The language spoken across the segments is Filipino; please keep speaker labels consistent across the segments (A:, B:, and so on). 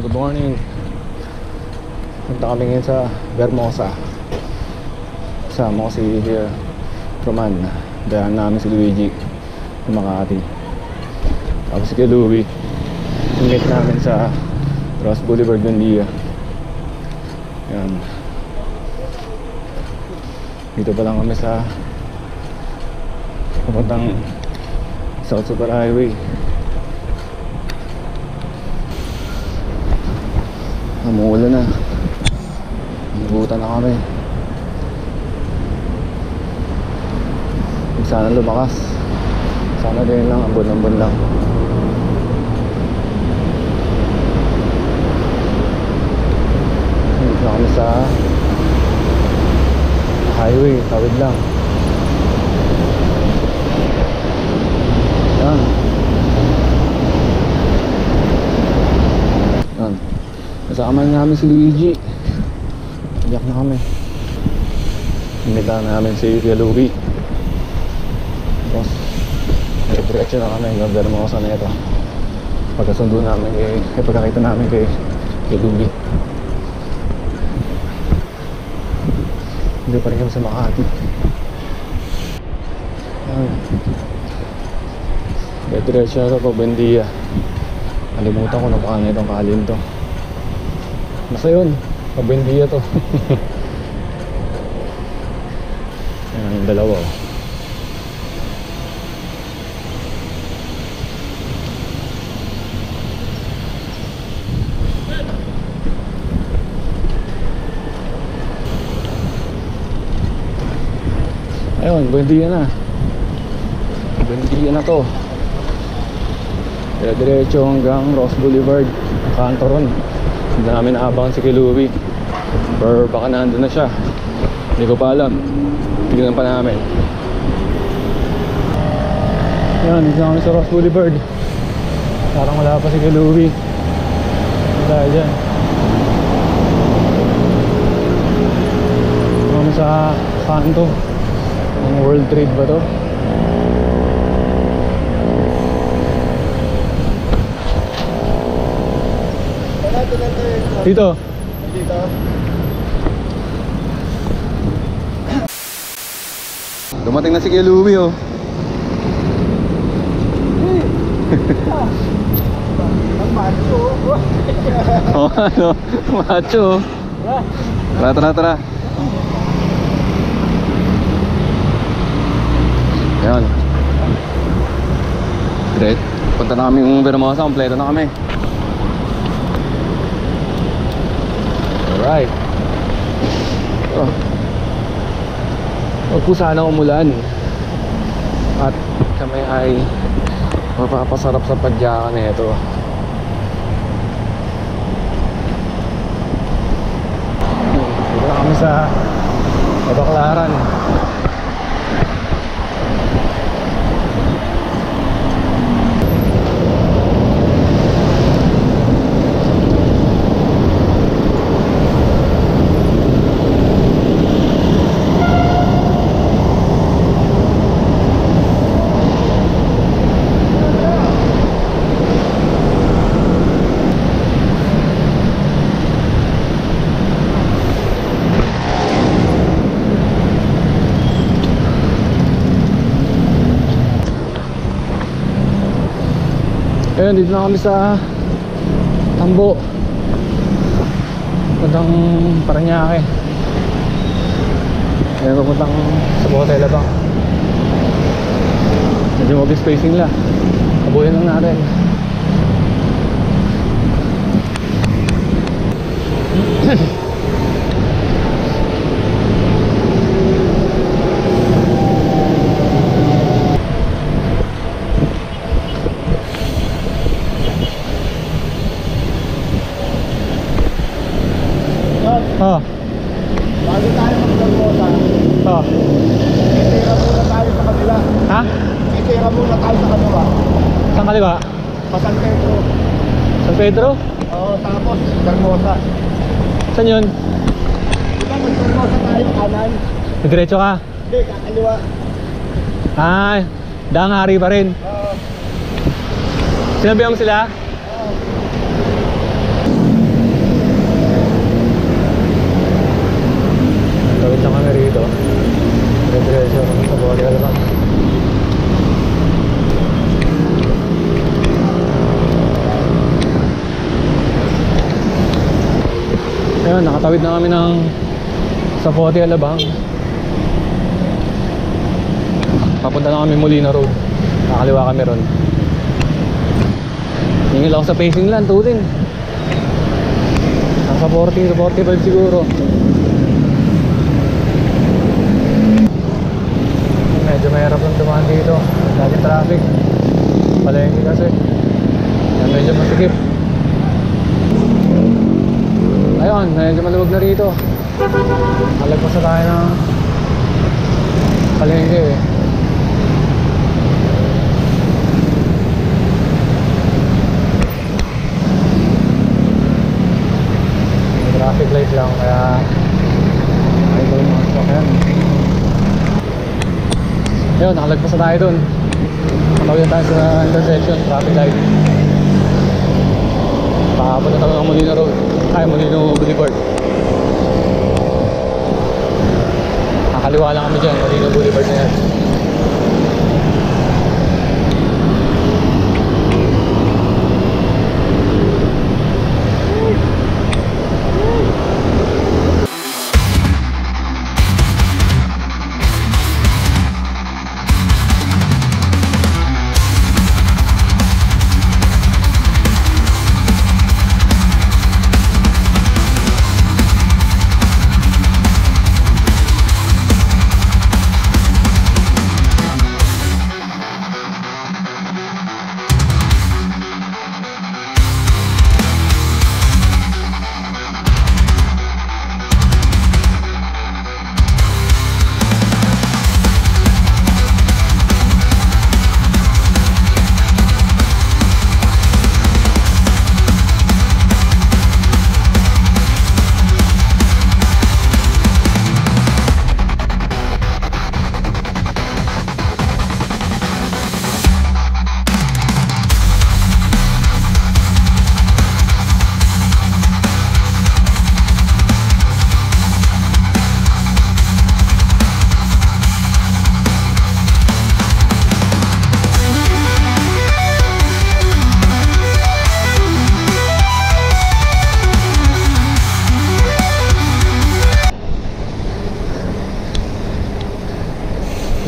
A: Good morning. Punta kami ngayon sa Vermosa. Kasama ko si Roman. Dahan namin si Luigi ng Makati. Tapos si Louie. Meet namin sa Ross Boulevard, Buendia. Yan. Dito pa lang kami sa papuntang South Super Highway. Umuulan na. Nagutan na kami. Sana lumakas. Sana din lang, ambon-ambon lang. Dito na kami sa highway, tawid lang. Yan. Yan. Kasama namin si Luigi. Iyak na kami. Imita namin si Louie. Tapos diretso na kami hanggang Vermosa na ito. Pagkasundo namin pagkakita namin kay Louie. Hindi pa rin kami sa Makati. Diretso na ito pa Buendia. Kalimutan ko na baka na itong kalin to. Basta yun, pa Buendia to. Yan yung dalawa. Ayun, Buendia na. Buendia na to. Kaya diretso hanggang Ross Boulevard. Ang kanto ron. Hindi namin naabangan si Louie. Or baka nandun na siya. Hindi ko pa alam. Tignan pa namin. Yan, dito na kami sa Ross Boulevard. Parang wala pa si Louie. Dahil dyan dito kami sa kanto. Ang World Trade ba to? Dito. Dito. Dumating na si Louie oh.
B: Ang macho.
A: Oh, ano? Macho. Tara, tara, tara. Ayan. Great. Punta na kami yung Vermosa. Kompleto na kami. Alright. Huwag po sana umulan. At kami ay mapapasarap sa padyakan na ito. Dito na kami sa Baklaran. Ayun, dito na kami sa Tambo. Puntang Parañaque. Ayun, papuntang sa Botella Bank. Medyo mag-spacing lang. Kabuhin lang natin.
B: Bago tayo mag-Vermosa, itira muna tayo sa kanila.
A: Ha?
B: Itira muna tayo sa kanila.
A: Saan kaliwa?
B: Pa San Pedro.
A: San Pedro?
B: Oo, tapos Vermosa.
A: Saan yun?
B: Diba mag-Vermosa tayo kanan?
A: Diretso ka?
B: Hindi, kakaliwa.
A: Ah, Dangari pa rin.
B: Oo.
A: Sinabihan mo sila?
B: Oo.
A: Nakatawid na kami rito. Dire-diretso kami sa Bote Alabang. Ayun, nakatawid na kami ng sa Bote Alabang. Papunta na kami Molina Road. Nakakaliwa kami ron. Hingil ako sa pacing lang, tulin. Nasa 40 to 45 siguro. Medyo mahirap lang dumaan dito. Dahil traffic. Palengke kasi. Yan, medyo masikip. Ayun, medyo maluwag na rito. Alagpas na tayo ng palengke eh. Traffic light lang kaya ay ko yung mga sasakyan. Ayun, nakalagpas na tayo dun. Nakatawid na tayo sa intersection, traffic light. Papunta tayo ng Molina Road. Ay, Molino Boulevard. Nakaliwa lang kami dyan, Molino Boulevard na yan.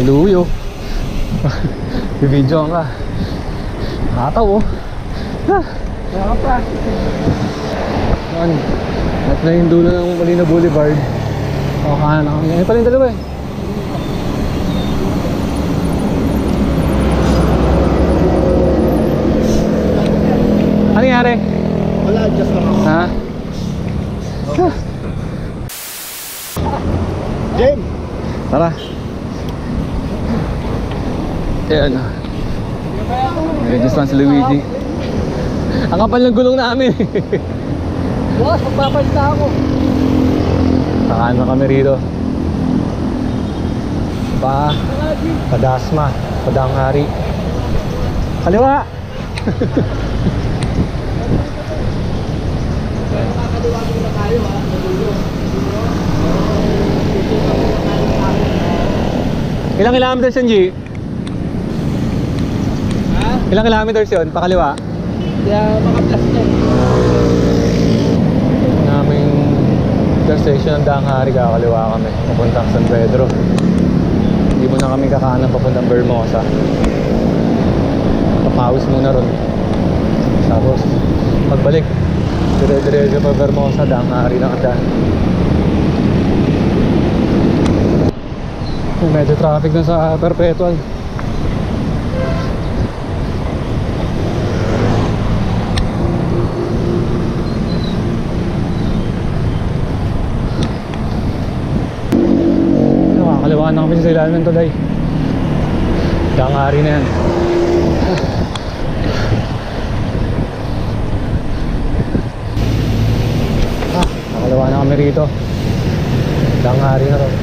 A: Iluyo. Bibidyo ka. Nakataw oh.
B: Nakaka-practice.
A: Yan. At na yung dulo ng Molina Boulevard. O kanan na kami. Yan pala yung dalawa eh. Ano nangyari?
B: Wala, adjust lang ako.
A: Ha?
B: Jem!
A: Tara. Ayan. Medyo saan si Luigi. Ang kapal ng gulong namin.
B: Boss, magpapalita ako.
A: Saan na kami rito? Padasma, Padanghari. Kaliwa!
B: Makakaliwagin na tayo ha.
A: Ilang kilometers yun, G?
B: Ha?
A: Ilang kilometers yun? Pakaliwa?
B: Kaya maka-plus na.
A: Naming intersection ng Danghari, kakaliwa kami. Papuntang San Pedro. Hindi mo na kami kakanan papuntang Vermosa. Papawis muna ron. Tapos, pagbalik. Dire-diretso pa Vermosa, Danghari lang ang daan. Medyo traffic na sa Perpetual. Nakakaliwa na kami sa ilalim ng tulay. Danghari na yan. Nakakaliwa na kami rito. Danghari na rin.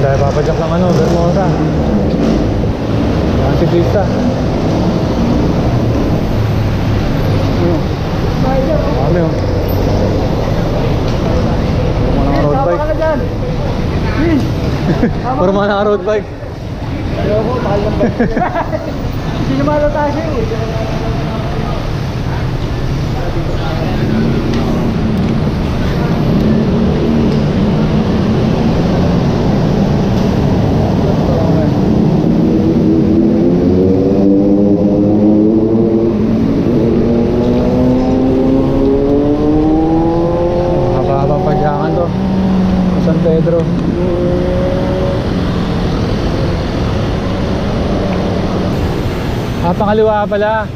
A: Dahil papadyak lang Vermosa. Yan si Krista. Forma na road bike.
B: Ayoko, mahal ng bike. Sinimalo tayo eh.
A: Haba-haba pa dyan to. San Pedro. Pangaliwa pala.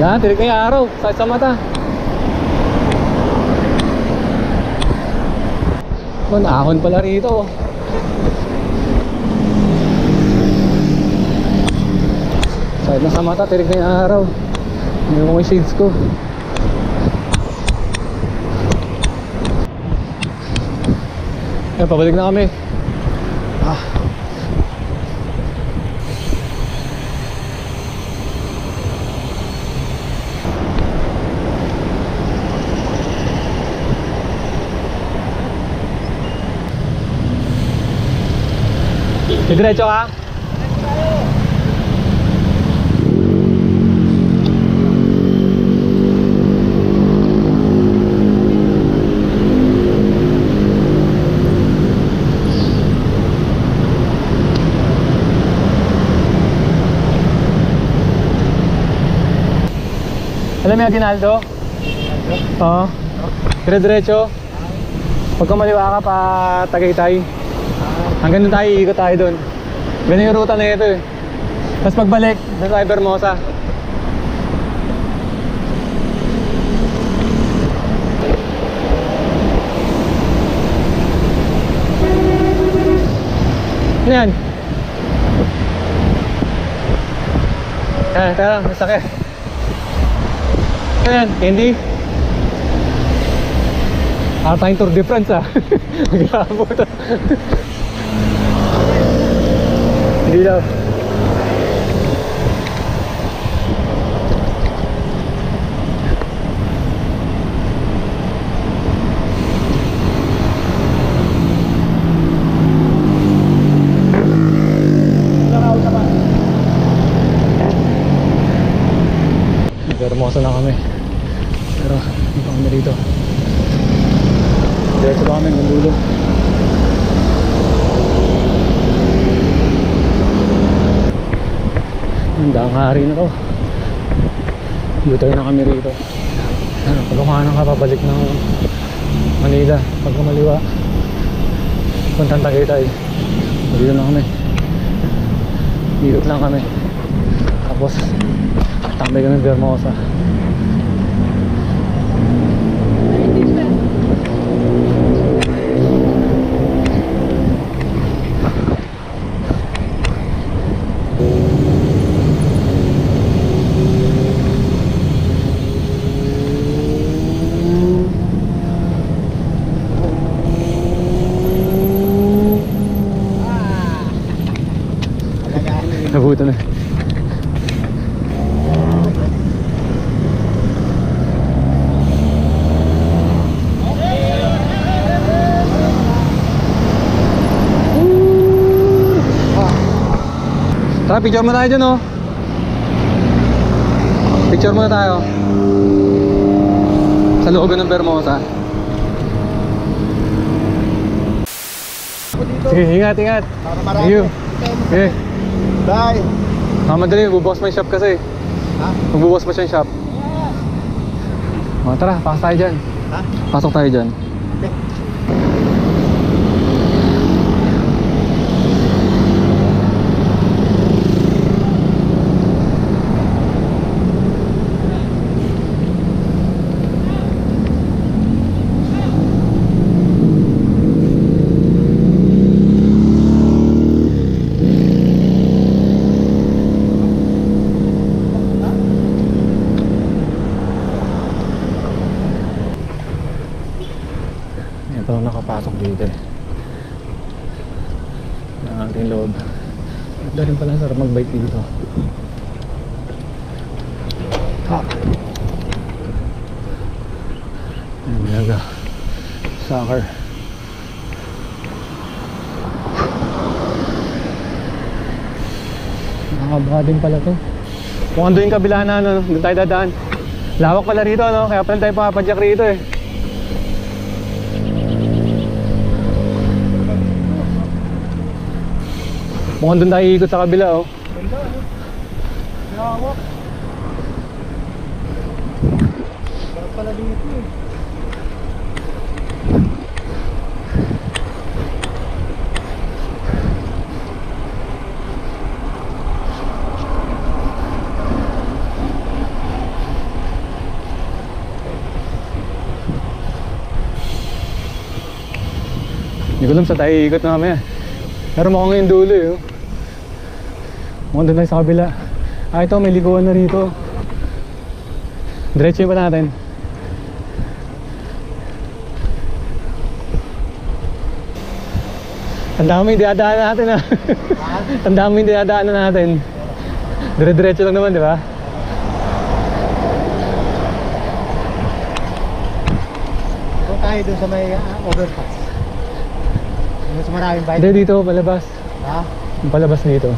A: Yan, tirik na yung araw. Sakit sa mata. Ahon pala rito. Sakit na sa mata, tirik na yung araw. Hindi ko yung shades ko. Pabalik na kami. Diretso ka? Alam mo yung Aguinaldo? Oo. Diretso. Pagka maliwa ka pa Tagaytay. Hanggang doon tayo, iikot tayo doon. Ganun yung ruta na ito eh. Tapos pagbalik, sa tayo Bermosa. Ano yan? Tara, masakit. Ano yan? Candy? Tayong Tour de France ah. Mag-aabot ah. Hindi daw. Hermoso na kami. Pero hindi pa kami dito. Diretso pa kami ng dulo. Ang dangari na to. Butay na kami rito. Pagkumanan ka pabalik ng Manila. Pagka maliwa puntang Tagaytay. Dito na kami. Dito lang kami. Tapos tambay kami Bermosa. Nabuto na. Tara, picture muna tayo dyan oh. Picture muna tayo sa looban ng Bermosa. Sige, ingat. Thank you. Okay.
B: Bye.
A: Madali, magbubukas mo yung shop kasi.
B: Ha?
A: Magbubukas mo siya yung shop. Tara, pasok tayo dyan.
B: Ha?
A: Pasok tayo dyan.
B: Okay.
A: dito eh. Ng ating loob. Ganda rin pala, sarap mag-bike dito. Ha! Ayan, talaga. Soccer. Nakakabaka din pala to. Kung ando yung kabila na ano, doon tayo dadaan. Lawak pala rito, no? Kaya pala tayo papadyak rito eh. Mukhang doon tayo ikot sa kabila, oh.
B: Ganda, ano? Nakawak. Sarap pala din ito eh.
A: Hindi ko alam sa tayo ikot na mamaya. Pero mukhang yung dulo eh, oh. Mukhang doon tayo sa kabila. Ah, ito, may likuan na rito. Diretso pa natin. Tandaan mo yung dinadaanan natin, ah. Tandaan mo yung dinadaanan natin. Dire-diretso lang naman, di ba?
B: Kung tayo dun sa may overpass. Mas maraming bike.
A: Hindi, dito, palabas.
B: Ha?
A: Yung palabas dito.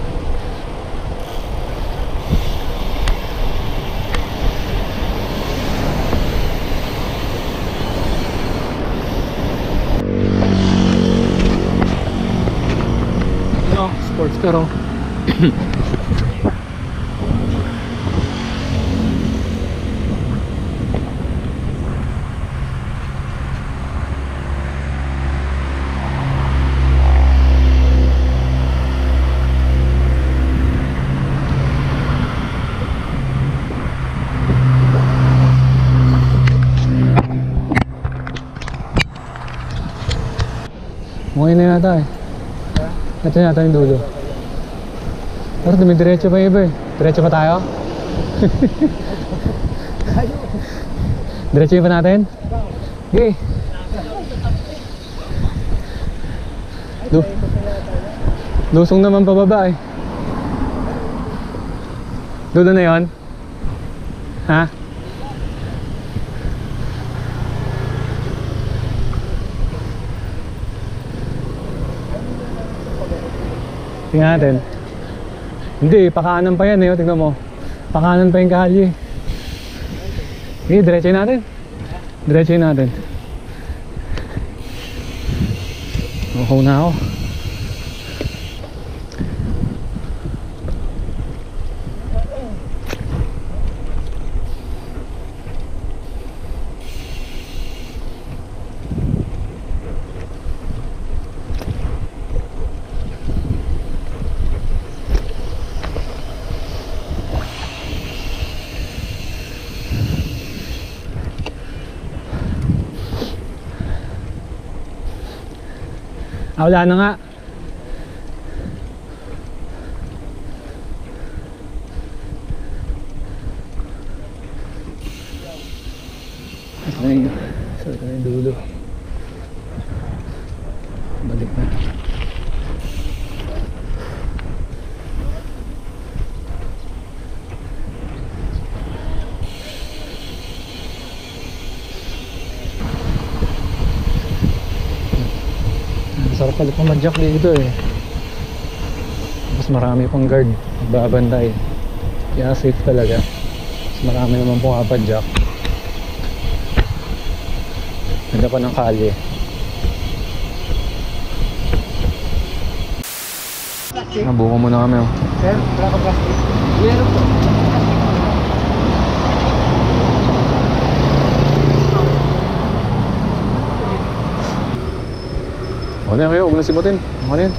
A: No, sports car, oh. Mukhang na yata eh. Ito yata yung dulo. Pero dumidiretso pa yung iba eh. Diretso pa tayo? Diretso pa natin? Okay. Lusong naman pababa eh. Dulo na yun? Ha? Tingnan natin. Hindi, pakanan pa yan eh. Tingnan mo. Pakanan pa yung kalye. Sige, diretso natin. Diretso natin. Uhaw na ako. Ah, wala na nga. Ito na yun. So, ito na yung dulo. Balik na. Sarap pala pumadyak dito eh. Mas marami pang guard babantay. Kaya safe talaga. Mas marami naman pumapadyak. Ganda pa ng kalye. Nabuko muna kami oh.
B: Sir, wala ka plastic? Meron po.
A: Ano yan kayo? Huwag na simutin. Ano yan?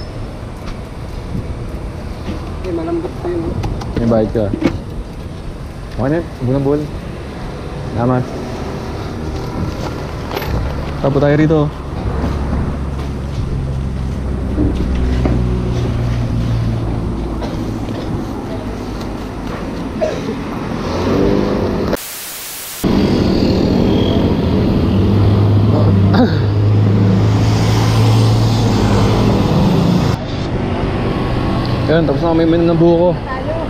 B: Okay, malambot pa yun.
A: May bayad ka. Ano yan? Huwag na buwal. Salamat. Tapo tayo rito. Yun, tapos na kami menu ng buko.
B: Tayo.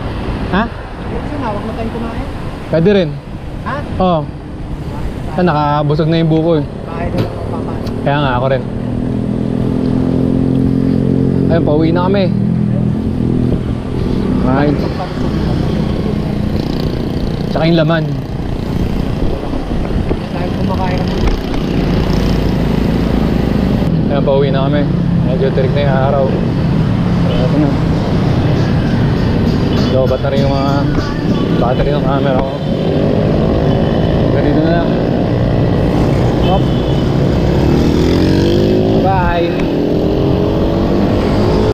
A: Ha?
B: Kasi na, huwag na tayong kumain.
A: Pwede rin.
B: Ha?
A: Oo. Nakabusog na yung buko eh.
B: Kain na lang ang papa.
A: Kaya nga ako rin. Ayun, pauwi na kami. Right. Tsaka yung laman.
B: Dahil kumakain ng
A: Ayun, pauwi na kami. Medyo tirik na yung araw. Ito na. Lobat na rin yung mga battery ng camera ko.